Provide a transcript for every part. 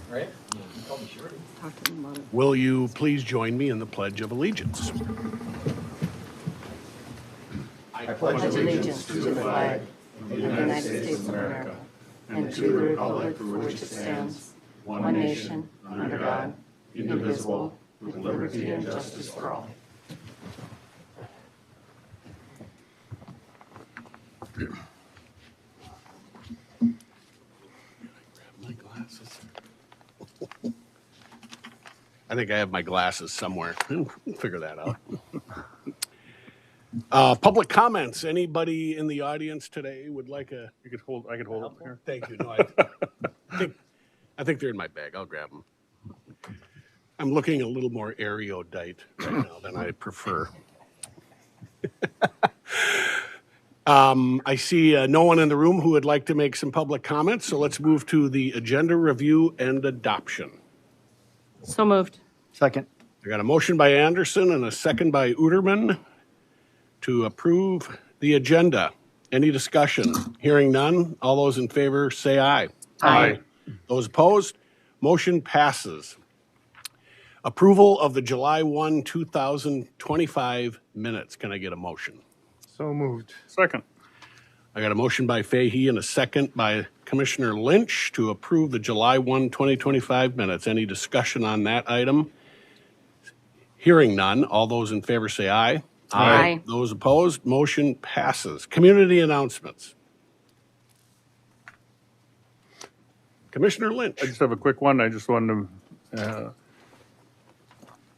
Right? Yeah, you called me Shorty. Talk to them about it. Will you please join me in the Pledge of Allegiance? I Pledge allegiance to the flag of the United States of America and to the republic for which it stands, one nation, under God, indivisible, with liberty and justice for all. My glasses. I think I have my glasses somewhere. We'll figure that out. Public comments. Anybody in the audience today would like a? I could hold it here. Thank you. No, I think they're in my bag. I'll grab them. I'm looking a little more erudite right now than I prefer. I see no one in the room who would like to make some public comments, so let's move to the agenda review and adoption. So moved. Second. I got a motion by Anderson and a second by Uterman to approve the agenda. Any discussion? Hearing none. All those in favor say aye. Aye. Those opposed? Motion passes. Approval of the July 1, 2025 minutes. Can I get a motion? So moved. Second. I got a motion by Fahey and a second by Commissioner Lynch to approve the July 1, 2025 minutes. Any discussion on that item? Hearing none. All those in favor say aye. Aye. Those opposed? Motion passes. Community announcements. Commissioner Lynch. I just have a quick one. I just wanted to,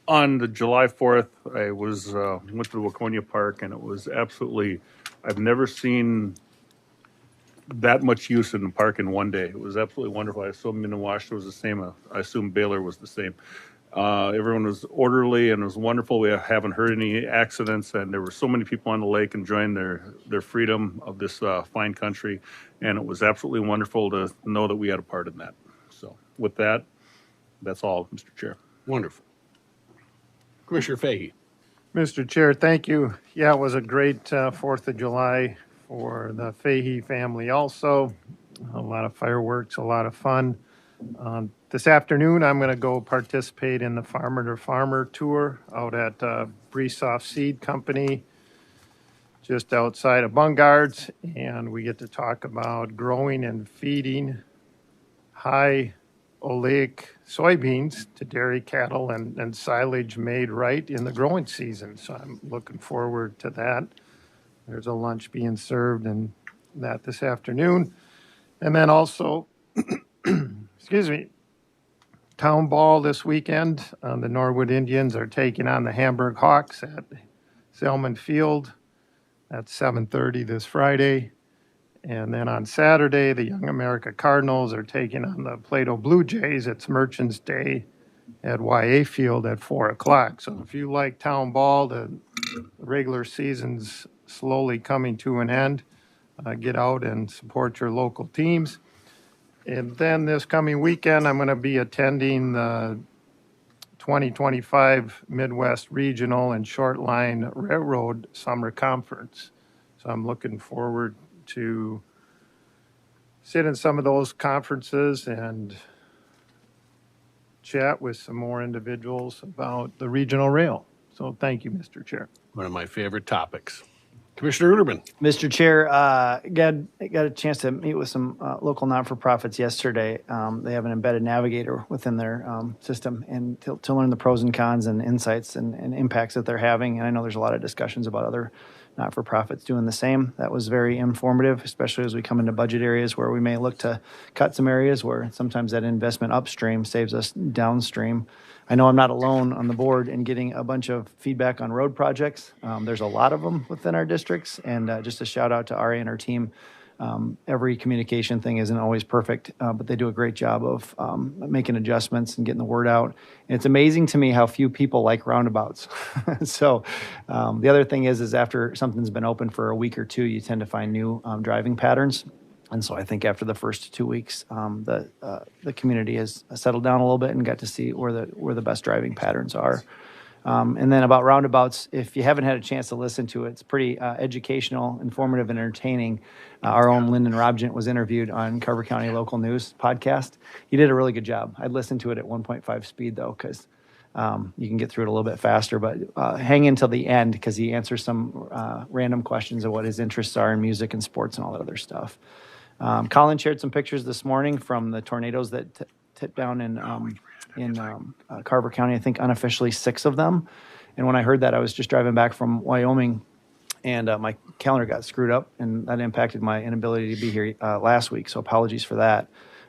on the July 4th, I was, went to the Waconia Park and it was absolutely, I've never seen that much use in the park in one day. It was absolutely wonderful. I assume Minnewaska was the same. I assume Baylor was the same. Everyone was orderly and it was wonderful. We haven't heard any accidents and there were so many people on the lake enjoying their freedom of this fine country. And it was absolutely wonderful to know that we had a part in that. So with that, that's all, Mr. Chair. Wonderful. Commissioner Fahey. Mr. Chair, thank you. Yeah, it was a great 4th of July for the Fahey family also. A lot of fireworks, a lot of fun. This afternoon, I'm going to go participate in the Farmer to Farmer tour out at Breesoft Seed Company, just outside of Bungards, and we get to talk about growing and feeding high oleic soybeans to dairy cattle and silage made right in the growing season. So I'm looking forward to that. There's a lunch being served and that this afternoon. And then also, excuse me, town ball this weekend. The Norwood Indians are taking on the Hamburg Hawks at Selman Field at 7:30 this Friday. And then on Saturday, the Young America Cardinals are taking on the Plato Blue Jays. It's Merchants Day at YA Field at 4 o'clock. So if you like town ball, the regular season's slowly coming to an end. Get out and support your local teams. And then this coming weekend, I'm going to be attending the 2025 Midwest Regional and Short Line Railroad Summer Conference. So I'm looking forward to sit in some of those conferences and chat with some more individuals about the regional rail. So thank you, Mr. Chair. One of my favorite topics. Commissioner Uterman. Mr. Chair, got a chance to meet with some local not-for-profits yesterday. They have an embedded navigator within their system and to learn the pros and cons and insights and impacts that they're having. And I know there's a lot of discussions about other not-for-profits doing the same. That was very informative, especially as we come into budget areas where we may look to cut some areas where sometimes that investment upstream saves us downstream. I know I'm not alone on the board in getting a bunch of feedback on road projects. There's a lot of them within our districts, and just a shout out to Ari and her team. Every communication thing isn't always perfect, but they do a great job of making adjustments and getting the word out. And it's amazing to me how few people like roundabouts. So the other thing is after something's been open for a week or two, you tend to find new driving patterns. And so I think after the first 2 weeks, the community has settled down a little bit and got to see where the best driving patterns are. And then about roundabouts, if you haven't had a chance to listen to it, it's pretty educational, informative, and entertaining. Our own Lyndon Robgent was interviewed on Carver County Local News podcast. He did a really good job. I'd listen to it at 1.5 speed, though, because you can get through it a little bit faster. But hang in till the end, because he answers some random questions of what his interests are in music and sports and all that other stuff. Colin shared some pictures this morning from the tornadoes that tipped down in Carver County, I think unofficially 6 of them. And when I heard that, I was just driving back from Wyoming, and my calendar got screwed up, and that impacted my inability to be here last week. So apologies for that.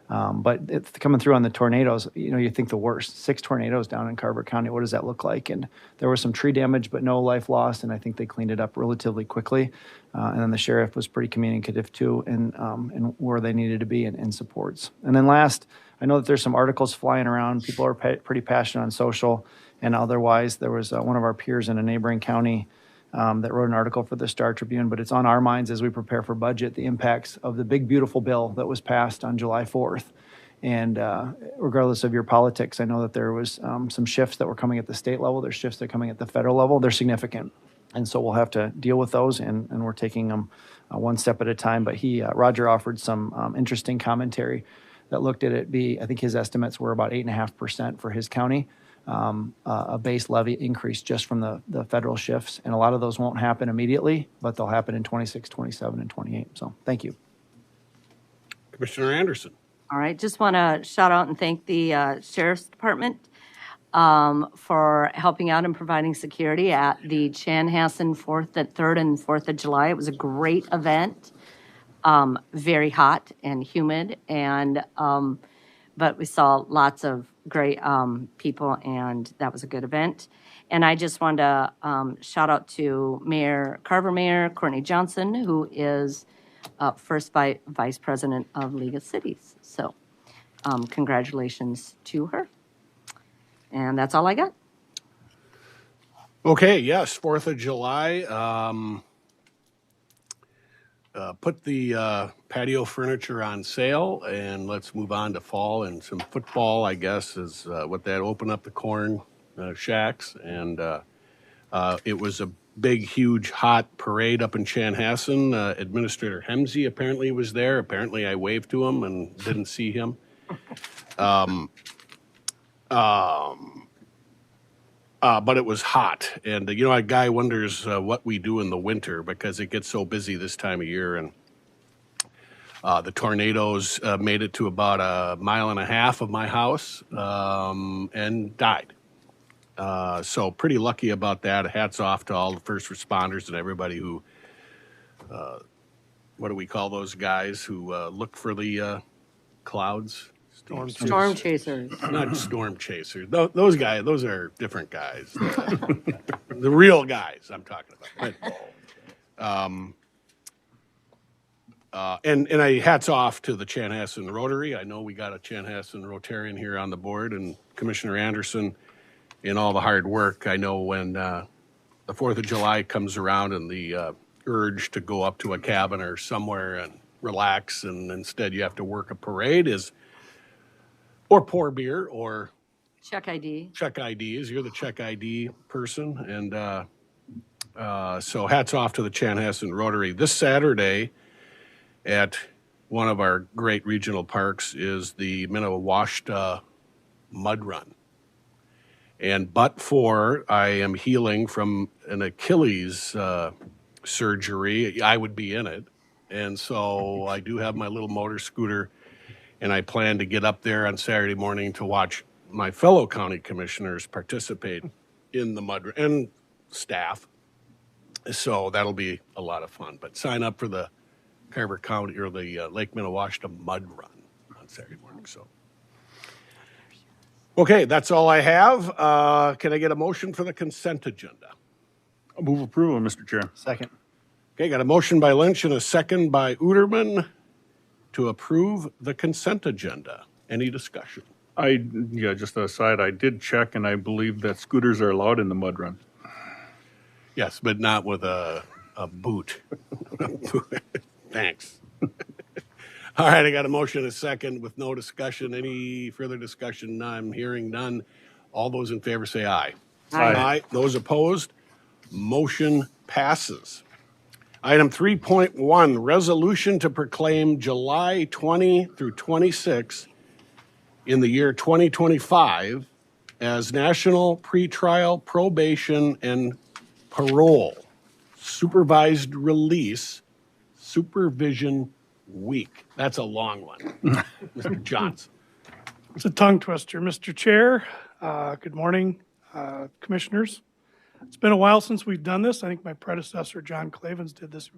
But it's coming through on the tornadoes, you think the worst. 6 tornadoes down in Carver County. What does that look like? And there was some tree damage, but no life lost. And I think they cleaned it up relatively quickly. And then the sheriff was pretty communicative too, and where they needed to be in supports. And then last, I know that there's some articles flying around. People are pretty passionate on social and otherwise. There was one of our peers in a neighboring county that wrote an article for the Star Tribune, but it's on our minds as we prepare for budget, the impacts of the big, beautiful bill that was passed on July 4th. And regardless of your politics, I know that there was some shifts that were coming at the state level. There's shifts that are coming at the federal level. They're significant. And so we'll have to deal with those, and we're taking them one step at a time. But Roger offered some interesting commentary that looked at it I think his estimates were about 8.5% for his county. A base levy increase just from the federal shifts. And a lot of those won't happen immediately, but they'll happen in 26, 27, and 28. So thank you. Commissioner Anderson. All right, just want to shout out and thank the Sheriff's Department for helping out and providing security at the Chanhassen 3rd and 4th of July. It was a great event, very hot and humid, and but we saw lots of great people, and that was a good event. And I just wanted to shout out to Carver Mayor Courtney Johnson, who is first Vice President of League of Cities. So congratulations to her. And that's all I got. Okay, yes, 4th of July. Put the patio furniture on sale, and let's move on to fall and some football, I guess, is what that open up the corn shacks. And it was a big, huge, hot parade up in Chanhassen. Administrator Hemsey apparently was there. Apparently I waved to him and didn't see him. But it was hot. And, a guy wonders what we do in the winter because it gets so busy this time of year. And the tornadoes made it to about 1.5 miles of my house and died. So pretty lucky about that. Hats off to all the first responders and everybody who, what do we call those guys who look for the clouds? Storm chasers. Not storm chasers. Those guys, those are different guys. The real guys I'm talking about. And I hats off to the Chanhassen Rotary. I know we got a Chanhassen Rotarian here on the board, and Commissioner Anderson in all the hard work. I know when the 4th of July comes around and the urge to go up to a cabin or somewhere and relax, and instead you have to work a parade or pour beer or Check ID. check IDs. You're the check ID person. And so hats off to the Chanhassen Rotary. This Saturday at one of our great regional parks is the Minnewaska Mud Run. And but for I am healing from an Achilles surgery, I would be in it. And so I do have my little motor scooter, and I plan to get up there on Saturday morning to watch my fellow county commissioners participate in the mud and staff. So that'll be a lot of fun. But sign up for the Carver County or the Lake Minnewaska Mud Run on Saturday morning. So, okay, that's all I have. Can I get a motion for the consent agenda? I'll move approval, Mr. Chair. Second. Okay, got a motion by Lynch and a second by Uterman to approve the consent agenda. Any discussion? Just an aside, I did check, and I believe that scooters are allowed in the mud run. Yes, but not with a boot. Thanks. All right, I got a motion and a second with no discussion. Any further discussion? I'm hearing none. All those in favor say aye. Aye. Those opposed? Motion passes. Item 3.1, resolution to proclaim July 20 through 26 in the year 2025 as National Pretrial Probation and Parole Supervised Release Supervision Week. That's a long one. Mr. Johnson. It's a tongue twister. Mr. Chair, good morning, commissioners. It's been a while since we've done this. I think my predecessor, John Clavens, did this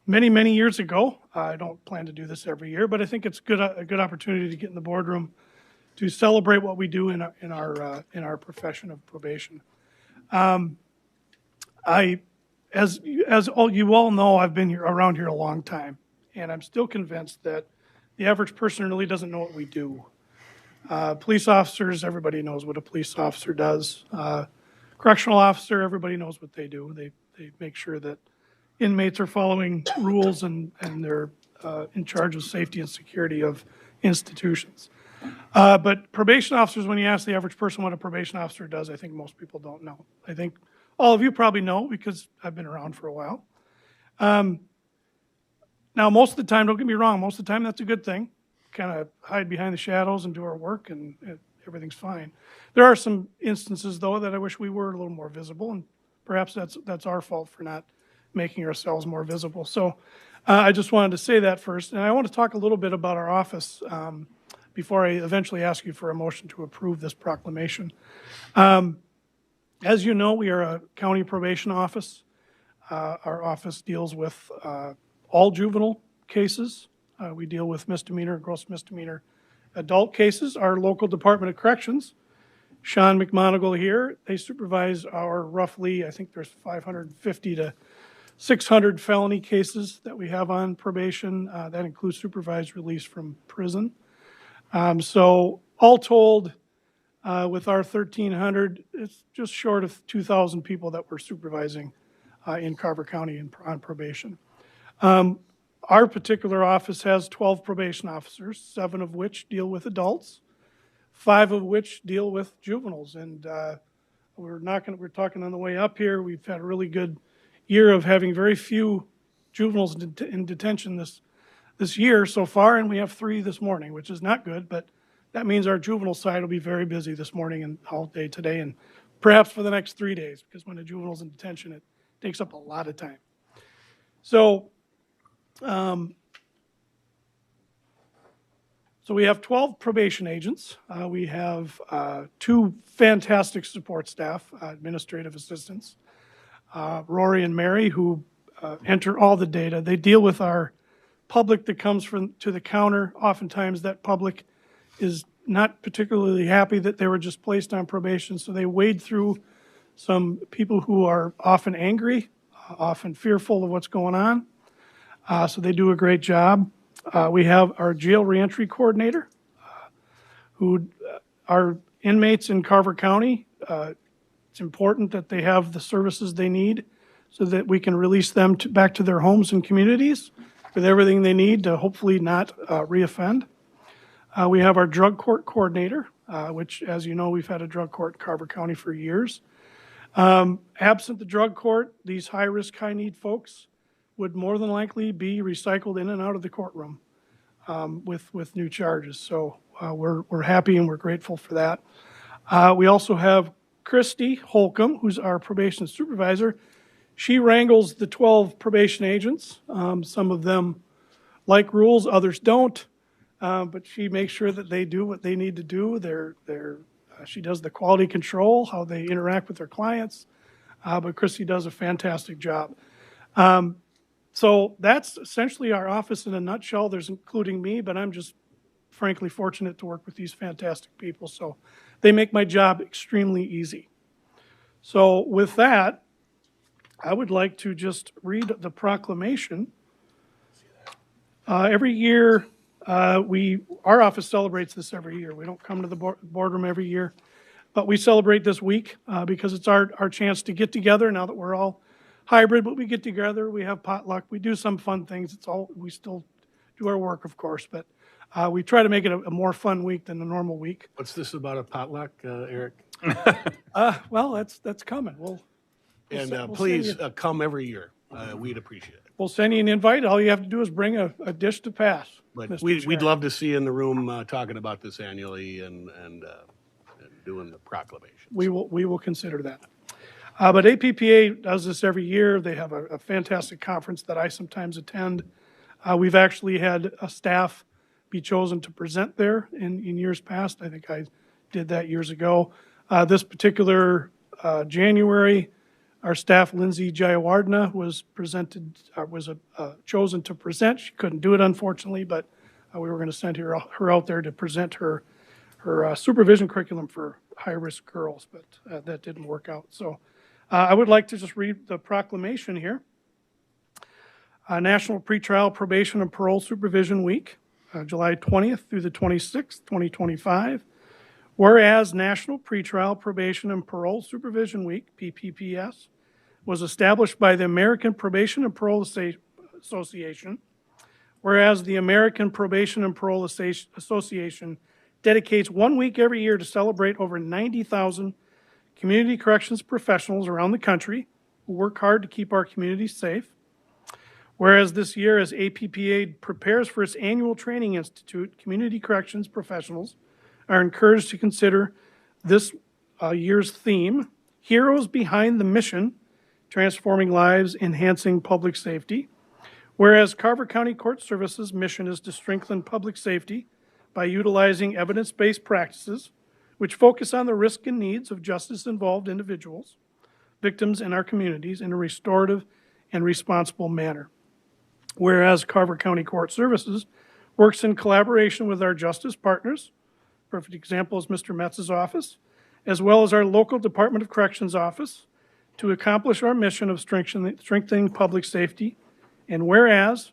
many years ago. I don't plan to do this every year, but I think it's a good opportunity to get in the boardroom to celebrate what we do in our profession of probation. As you all know, I've been around here a long time, and I'm still convinced that the average person really doesn't know what we do. Police officers, everybody knows what a police officer does. Correctional officer, everybody knows what they do. They make sure that inmates are following rules and they're in charge of safety and security of institutions. But probation officers, when you ask the average person what a probation officer does, I think most people don't know. I think all of you probably know because I've been around for a while. Now, most of the time, don't get me wrong, most of the time that's a good thing. Kind of hide behind the shadows and do our work and everything's fine. There are some instances, though, that I wish we were a little more visible, and perhaps that's our fault for not making ourselves more visible. So I just wanted to say that first. And I want to talk a little bit about our office before I eventually ask you for a motion to approve this proclamation. As you know, we are a county probation office. Our office deals with all juvenile cases. We deal with misdemeanor, gross misdemeanor adult cases. Our local Department of Corrections, Sean McMonigal here, they supervise our roughly, I think there's 550 to 600 felony cases that we have on probation. That includes supervised release from prison. So all told, with our 1,300, it's just short of 2,000 people that we're supervising in Carver County on probation. Our particular office has 12 probation officers, 7 of which deal with adults, 5 of which deal with juveniles. And we're talking on the way up here. We've had a really good year of having very few juveniles in detention this year so far, and we have 3 this morning, which is not good, but that means our juvenile side will be very busy this morning and all day today, and perhaps for the next 3 days, because when a juvenile's in detention, it takes up a lot of time. So we have 12 probation agents. We have 2 fantastic support staff, administrative assistants, Rory and Mary, who enter all the data. They deal with our public that comes to the counter. Oftentimes that public is not particularly happy that they were just placed on probation, so they wade through some people who are often angry, often fearful of what's going on. So they do a great job. We have our jail reentry coordinator, who are inmates in Carver County. It's important that they have the services they need so that we can release them back to their homes and communities with everything they need to hopefully not reoffend. We have our drug court coordinator, which, as you know, we've had a drug court in Carver County for years. Absent the drug court, these high-risk, high-need folks would more than likely be recycled in and out of the courtroom with new charges. So we're happy and we're grateful for that. We also have Christy Holcomb, who's our probation supervisor. She wrangles the 12 probation agents. Some of them like rules, others don't. But she makes sure that they do what they need to do. She does the quality control, how they interact with their clients. But Christy does a fantastic job. So that's essentially our office in a nutshell. There's including me, but I'm just frankly fortunate to work with these fantastic people. So they make my job extremely easy. So with that, I would like to just read the proclamation. Every year, our office celebrates this every year. We don't come to the boardroom every year, but we celebrate this week because it's our chance to get together now that we're all hybrid, but we get together, we have potluck, we do some fun things. We still do our work, of course, but we try to make it a more fun week than a normal week. What's this about a potluck, Eric? Well, that's coming. And we'll please send you- come every year. We'd appreciate it. We'll send you an invite. All you have to do is bring a dish to pass. But Mr. we'd Chair. love to see you in the room talking about this annually and doing the proclamation. We will consider that. But APPA does this every year. They have a fantastic conference that I sometimes attend. We've actually had a staff be chosen to present there in years past. I think I did that years ago. This particular January, our staff, Lindsay Jayawardena, was chosen to present. She couldn't do it, unfortunately, but we were going to send her out there to present her supervision curriculum for high-risk girls, but that didn't work out. So I would like to just read the proclamation here. National Pretrial Probation and Parole Supervision Week, July 20th through the 26th, 2025. Whereas National Pretrial Probation and Parole Supervision Week, PPPS, was established by the American Probation and Parole Association, whereas the American Probation and Parole Association dedicates 1 week every year to celebrate over 90,000 community corrections professionals around the country who work hard to keep our communities safe. Whereas this year, as APPA prepares for its annual training institute, community corrections professionals are encouraged to consider this year's theme, Heroes Behind the Mission, Transforming Lives, Enhancing Public Safety. Whereas Carver County Court Services' mission is to strengthen public safety by utilizing evidence-based practices which focus on the risk and needs of justice-involved individuals, victims in our communities in a restorative and responsible manner. Whereas Carver County Court Services works in collaboration with our justice partners, perfect example is Mr. Metz's office, as well as our local Department of Corrections office, to accomplish our mission of strengthening public safety. And whereas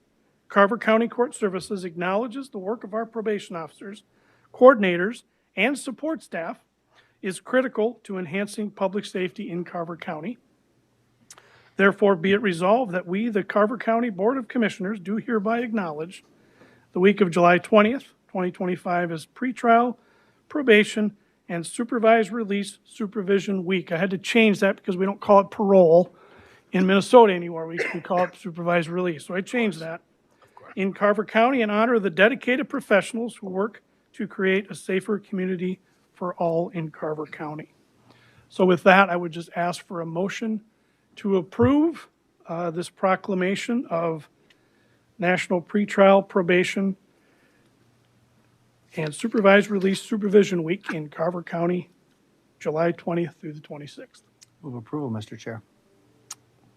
Carver County Court Services acknowledges the work of our probation officers, coordinators, and support staff is critical to enhancing public safety in Carver County. Therefore, be it resolved that we, the Carver County Board of Commissioners, do hereby acknowledge the week of July 20th, 2025 as pretrial, probation, and supervised release supervision week. I had to change that because we don't call it parole in Minnesota anymore. We call it supervised release. So I changed that. In Carver County in honor of the dedicated professionals who work to create a safer community for all in Carver County. So with that, I would just ask for a motion to approve this proclamation of National Pretrial Probation and Supervised Release Supervision Week in Carver County, July 20th through the 26th. Move approval, Mr. Chair.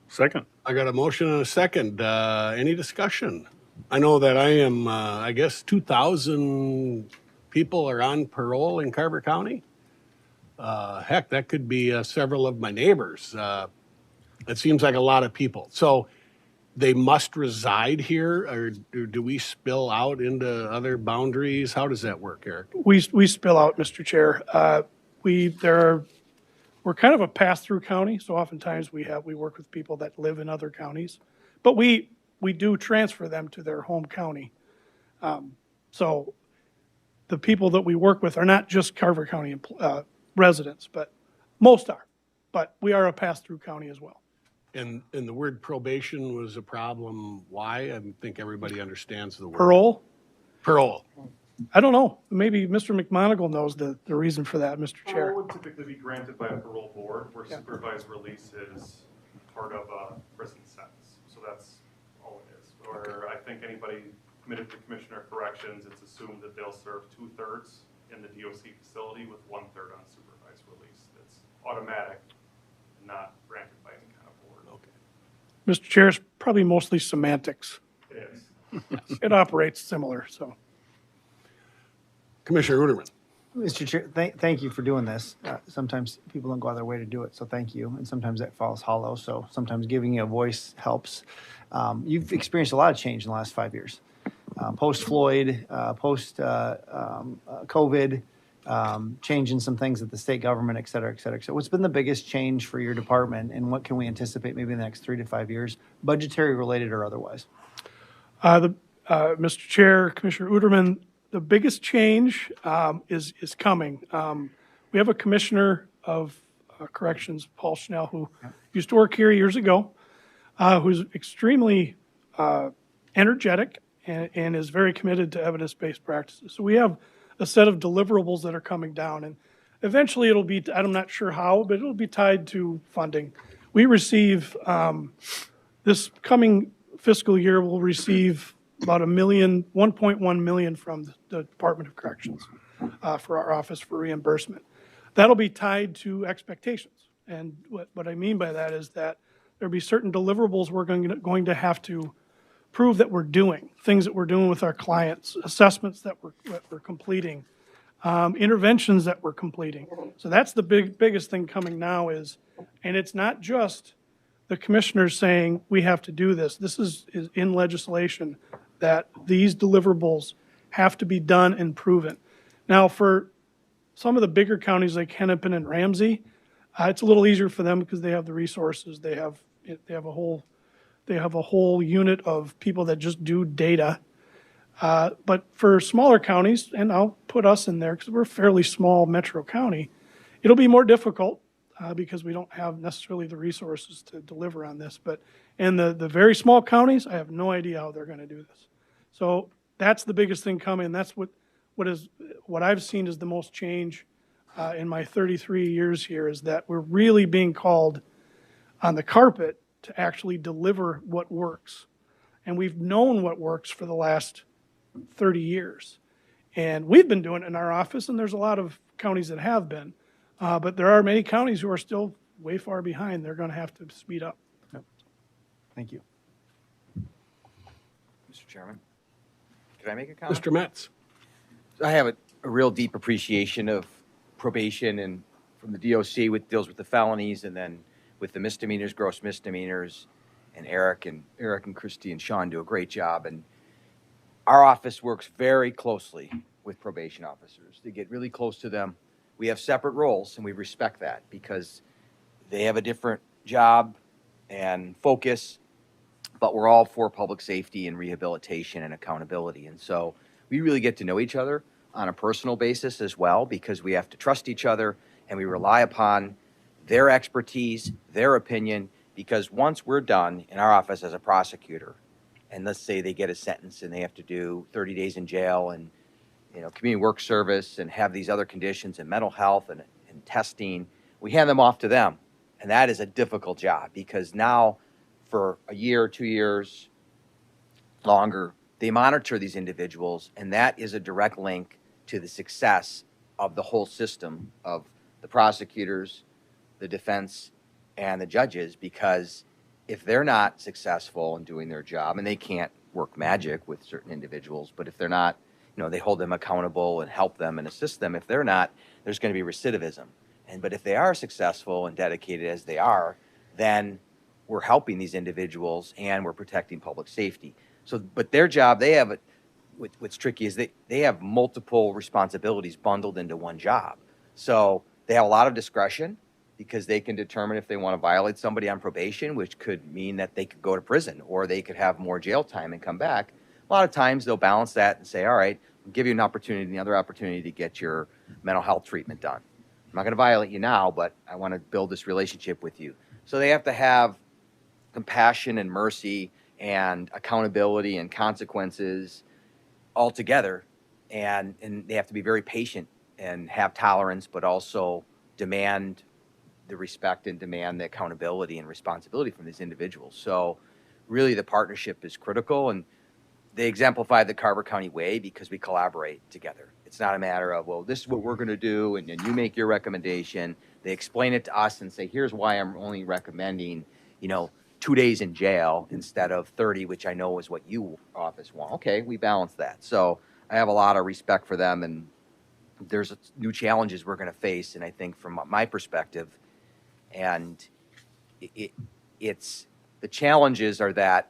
Second. I got a motion and a second. Any discussion? I know that I am, I guess, 2,000 people are on parole in Carver County. Heck, that could be several of my neighbors. It seems like a lot of people. So they must reside here, or do we spill out into other boundaries? How does that work, Eric? We spill out, Mr. Chair. We're kind of a pass-through county, so oftentimes we work with people that live in other counties, but we do transfer them to their home county. So the people that we work with are not just Carver County residents, but most are. But we are a pass-through county as well. And the word probation was a problem. Why? I think everybody understands the word. Parole? Parole. I don't know. Maybe Mr. McMonigal knows the reason for that, Mr. Chair. Parole would typically be granted by a parole board, where supervised release is part of a prison sentence. So that's all it is. Or I think anybody committed to Commissioner of Corrections, it's assumed that they'll serve 2/3 in the DOC facility with 1/3 on supervised release. It's automatic, not granted by any kind of board. Okay. Mr. Chair, it's probably mostly semantics. It is. It operates similar, so. Commissioner Uterman. Mr. Chair, thank you for doing this. Sometimes people don't go out of their way to do it, so thank you. And sometimes that falls hollow, so sometimes giving you a voice helps. You've experienced a lot of change in the last 5 years. Post-Floyd, post-COVID, changing some things at the state government, et cetera, et cetera. So what's been the biggest change for your department, and what can we anticipate maybe in the next 3 to 5 years, budgetary related or otherwise? Mr. Chair, Commissioner Uterman, the biggest change is coming. We have a commissioner of Corrections, Paul Schnell, who used to work here years ago, who's extremely energetic and is very committed to evidence-based practices. So we have a set of deliverables that are coming down, and eventually it'll be, I'm not sure how, but it'll be tied to funding. We receive, this coming fiscal year, we'll receive about $1.1 million from the Department of Corrections for our office for reimbursement. That'll be tied to expectations. And what I mean by that is that there'll be certain deliverables we're going to have to prove that we're doing, things that we're doing with our clients, assessments that we're completing, interventions that we're completing. So that's the biggest thing coming now is, and it's not just the commissioners saying we have to do this. This is in legislation that these deliverables have to be done and proven. Now, for some of the bigger counties like Hennepin and Ramsey, it's a little easier for them because they have the resources. They have a whole unit of people that just do data. But for smaller counties, and I'll put us in there because we're a fairly small metro county, it'll be more difficult because we don't have necessarily the resources to deliver on this. But in the very small counties, I have no idea how they're going to do this. So that's the biggest thing coming. That's what I've seen is the most change in my 33 years here is that we're really being called on the carpet to actually deliver what works. And we've known what works for the last 30 years. And we've been doing it in our office, and there's a lot of counties that have been. But there are many counties who are still way far behind. They're going to have to speed up. Thank you. Mr. Chairman, could I make a comment? Mr. Metz. I have a real deep appreciation of probation and from the DOC, which deals with the felonies, and then with the misdemeanors, gross misdemeanors, and Eric and Christy and Sean do a great job. And our office works very closely with probation officers. They get really close to them. We have separate roles, and we respect that because they have a different job and focus, but we're all for public safety and rehabilitation and accountability. And so we really get to know each other on a personal basis as well because we have to trust each other and we rely upon their expertise, their opinion, because once we're done in our office as a prosecutor, and let's say they get a sentence and they have to do 30 days in jail and community work service and have these other conditions and mental health and testing, we hand them off to them. And that is a difficult job because now for a year, 2 years, longer, they monitor these individuals, and that is a direct link to the success of the whole system of the prosecutors, the defense, and the judges, because if they're not successful in doing their job, and they can't work magic with certain individuals, but if they're not, they hold them accountable and help them and assist them. If they're not, there's going to be recidivism. But if they are successful and dedicated as they are, then we're helping these individuals and we're protecting public safety. So, but their job, they have, what's tricky is they have multiple responsibilities bundled into one job. So they have a lot of discretion because they can determine if they want to violate somebody on probation, which could mean that they could go to prison or they could have more jail time and come back. A lot of times they'll balance that and say, all right, I'll give you an opportunity, another opportunity to get your mental health treatment done. I'm not going to violate you now, but I want to build this relationship with you. So they have to have compassion and mercy and accountability and consequences all together. And they have to be very patient and have tolerance, but also demand the respect and demand the accountability and responsibility from these individuals. So really the partnership is critical, and they exemplify the Carver County way because we collaborate together. It's not a matter of, well, this is what we're going to do, and then you make your recommendation. They explain it to us and say, here's why I'm only recommending, 2 days in jail instead of 30, which I know is what you office want. Okay, we balance that. So I have a lot of respect for them, and there's new challenges we're going to face. And I think from my perspective, and it's the challenges are that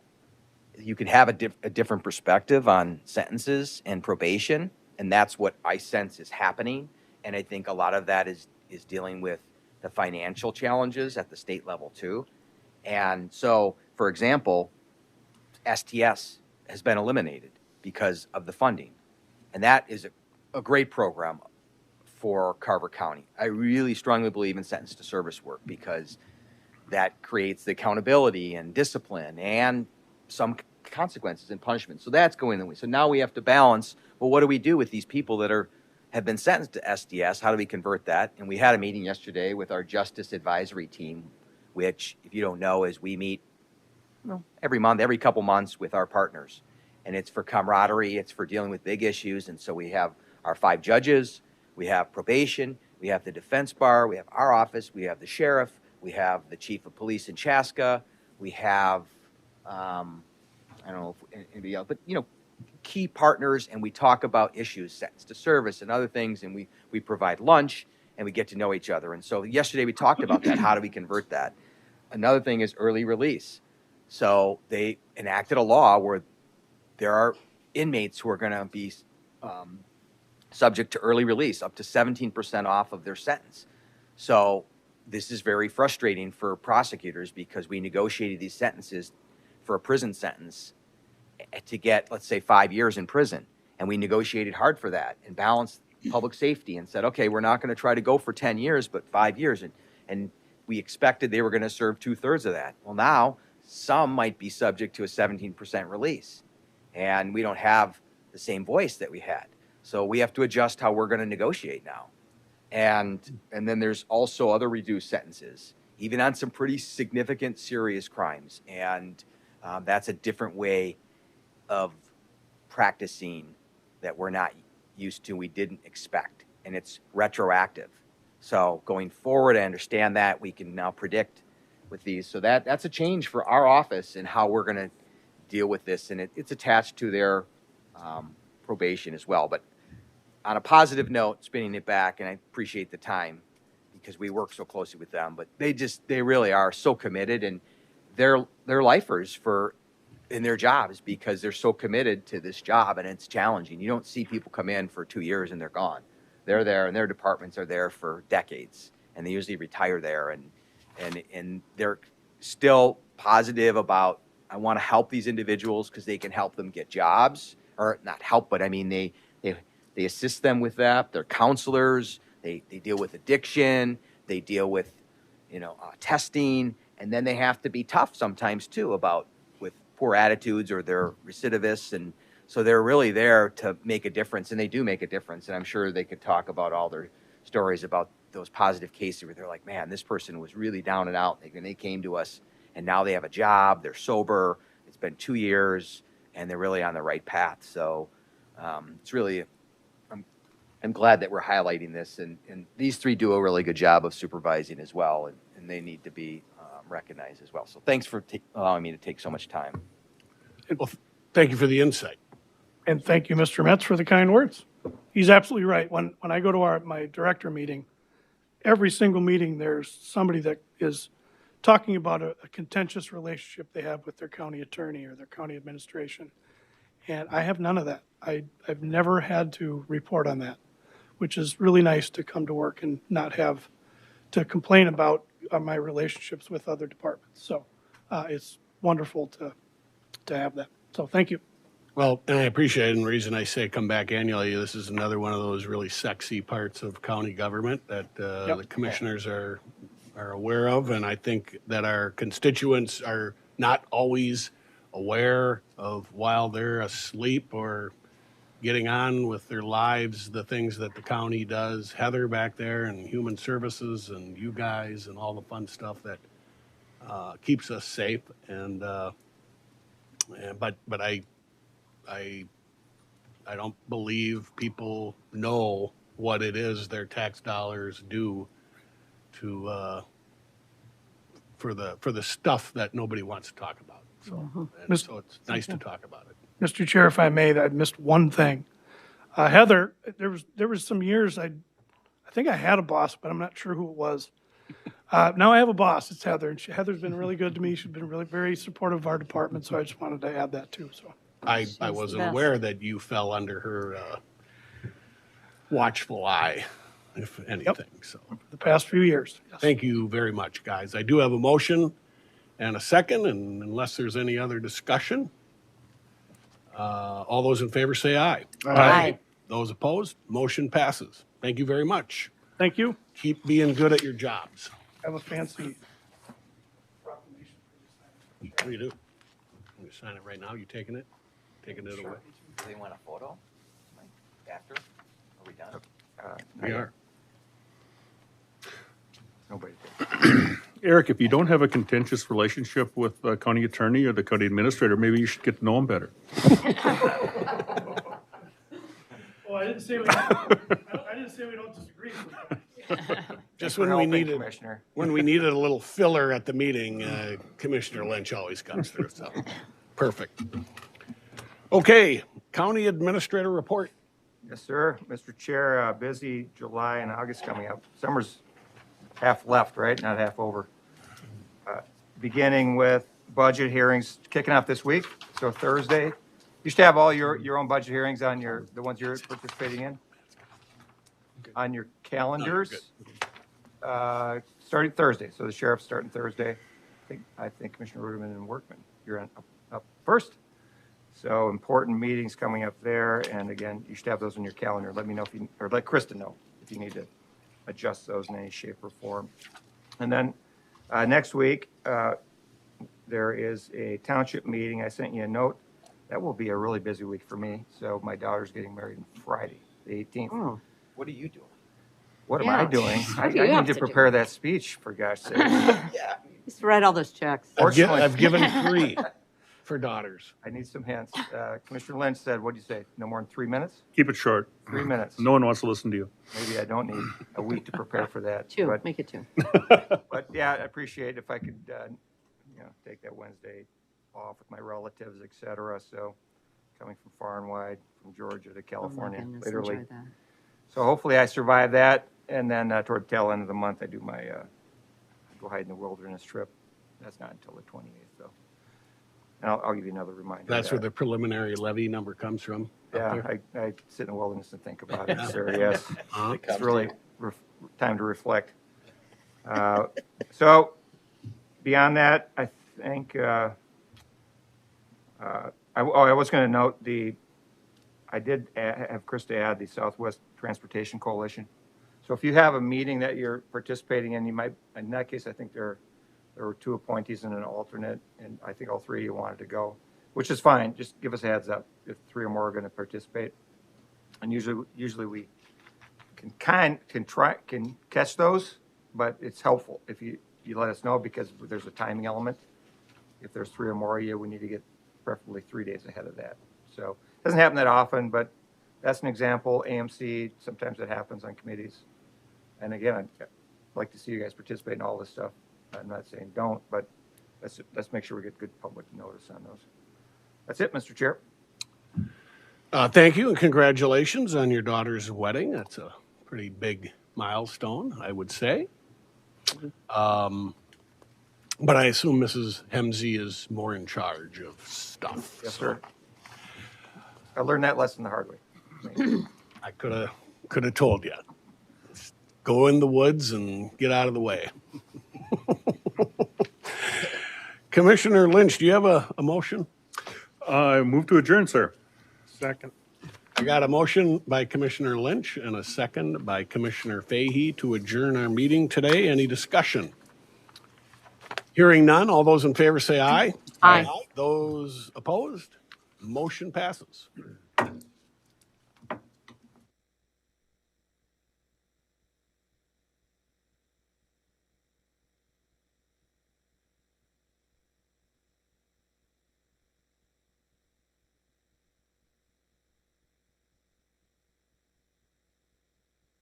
you can have a different perspective on sentences and probation, and that's what I sense is happening. And I think a lot of that is dealing with the financial challenges at the state level too. And so, for example, STS has been eliminated because of the funding, and that is a great program for Carver County. I really strongly believe in sentence to service work because that creates the accountability and discipline and some consequences and punishment. So that's going the way. So now we have to balance, well, what do we do with these people that have been sentenced to SDS? How do we convert that? And we had a meeting yesterday with our Justice Advisory Team, which, if you don't know, is we meet every month, every couple months with our partners. And it's for camaraderie, it's for dealing with big issues. And so we have our 5 judges, we have probation, we have the defense bar, we have our office, we have the sheriff, we have the chief of police in Chaska, we have, I don't know if anybody else, but, key partners, and we talk about issues, sentence to service and other things, and we provide lunch, and we get to know each other. And so yesterday we talked about that. How do we convert that? Another thing is early release. So they enacted a law where there are inmates who are going to be subject to early release, up to 17% off of their sentence. So this is very frustrating for prosecutors because we negotiated these sentences for a prison sentence to get, let's say, 5 years in prison. And we negotiated hard for that and balanced public safety and said, okay, we're not going to try to go for 10 years, but 5 years. And we expected they were going to serve 2/3 of that. Well, now some might be subject to a 17% release. And we don't have the same voice that we had. So we have to adjust how we're going to negotiate now. And then there's also other reduced sentences, even on some pretty significant, serious crimes. And that's a different way of practicing that we're not used to, we didn't expect. And it's retroactive. So going forward, I understand that we can now predict with these. So that's a change for our office and how we're going to deal with this. And it's attached to their probation as well. But on a positive note, spinning it back, and I appreciate the time because we work so closely with them, but they really are so committed, and they're lifers in their jobs because they're so committed to this job, and it's challenging. You don't see people come in for 2 years and they're gone. They're there, and their departments are there for decades, and they usually retire there, and they're still positive about, I want to help these individuals because they can help them get jobs, or not help, but I mean, they assist them with that. They're counselors. They deal with addiction. They deal with, testing, and then they have to be tough sometimes too with poor attitudes or they're recidivists, and so they're really there to make a difference, and they do make a difference. And I'm sure they could talk about all their stories about those positive cases where they're like, man, this person was really down and out, and they came to us, and now they have a job. They're sober. It's been 2 years, and they're really on the right path. So it's really. I'm glad that we're highlighting this, and these 3 do a really good job of supervising as well, and they need to be recognized as well. So thanks for allowing me to take so much time. Well, thank you for the insight. And thank you, Mr. Metz, for the kind words. He's absolutely right. When I go to my director meeting, every single meeting, there's somebody that is talking about a contentious relationship they have with their county attorney or their county administration. And I have none of that. I've never had to report on that, which is really nice to come to work and not have to complain about my relationships with other departments. So it's wonderful to have that. So thank you. Well, and I appreciate it, and the reason I say come back annually, this is another one of those really sexy parts of county government that the commissioners are aware of, and I think that our constituents are not always aware of while they're asleep or getting on with their lives, the things that the county does. Heather back there and Human Services and you guys and all the fun stuff that keeps us safe. But I don't believe people know what it is their tax dollars do to for the stuff that nobody wants to talk about. So, so it's nice to talk about it. Mr. Chair, if I may, I missed one thing. Heather, there was some years I think I had a boss, but I'm not sure who it was. Now I have a boss. It's Heather, and Heather's been really good to me. She's been really very supportive of our department, so I just wanted to add that too. So I wasn't aware that you fell under her watchful eye, if anything. So the past few years. Yes. Thank you very much, guys. I do have a motion and a second, and unless there's any other discussion, all those in favor say aye. Aye. Those opposed, motion passes. Thank you very much. Thank you. Keep being good at your jobs. I have a fancy proclamation for you to sign. What do you do? You sign it right now? You taking it? Taking it away? Do they want a photo? After? Are we done? We are. Nobody. Eric, if you don't have a contentious relationship with the county attorney or the county administrator, maybe you should get to know him better. Well, I didn't say we don't disagree sometimes. Just For when we helping, needed, Commissioner. when we needed a little filler at the meeting, Commissioner Lynch always comes through, so, perfect. Okay, County Administrator report. Yes, sir. Mr. Chair, busy July and August coming up. Summer's half left, right? Not half over. Beginning with budget hearings kicking off this week. So Thursday, you should have all your own budget hearings on the ones you're participating in, on your calendars. Starting Thursday. So the sheriff's starting Thursday. I think Commissioner Ruderman and Workman, you're up first. So important meetings coming up there. And again, you should have those on your calendar. Let me know or let Kristen know if you need to adjust those in any shape or form. And then next week, there is a township meeting. I sent you a note. That will be a really busy week for me. So my daughter's getting married on Friday, the 18th. Oh, What are you doing? What am Yeah. I doing? I do you have need to to prepare that speech, for gosh sake. just write all those checks. Fortunately- I've given 3 for daughters. I need some hints. Commissioner Lynch said, what'd you say? No more than 3 minutes? Keep it short. 3 minutes. No one wants to listen to you. Maybe I don't need a week to prepare for that. Two, But, make it 2. but yeah, I appreciate if I could, take that Wednesday off with my relatives, et cetera. So coming from far and wide, from Georgia to California, Oh, goodness, literally. enjoy that. So hopefully I survive that. And then toward the tail end of the month, I do my go hide in the wilderness trip. That's not until the 28th, though. And I'll give you another reminder. That's of where that. the preliminary levy number comes from. up Yeah, there. I sit in the wilderness and think about it, sir, yes. Uh-huh. It's really time to reflect. So beyond that, I think, I was going to note I did have Krista add the Southwest Transportation Coalition. So if you have a meeting that you're participating in, you might, in that case, I think there were 2 appointees and an alternate, and I think all 3 of you wanted to go, which is fine. Just give us a heads up if 3 or more are going to participate. And usually we can catch those, but it's helpful if you let us know because there's a timing element. If there's 3 or more of you, we need to get preferably 3 days ahead of that. So it doesn't happen that often, but that's an example. AMC, sometimes it happens on committees. And again, I'd like to see you guys participate in all this stuff. I'm not saying don't, but let's make sure we get good public notice on those. That's it, Mr. Chair. Thank you and congratulations on your daughter's wedding. That's a pretty big milestone, I would say. But I assume Mrs. Hemsey is more in charge of stuff. Yes, so sir. I learned that lesson the hard way. I could have told you. Go in the woods and get out of the way. Commissioner Lynch, do you have a motion? I move to adjourn, sir. Second. I got a motion by Commissioner Lynch and a second by Commissioner Fahey to adjourn our meeting today. Any discussion? Hearing none, all those in favor say aye. Aye. Those opposed, motion passes.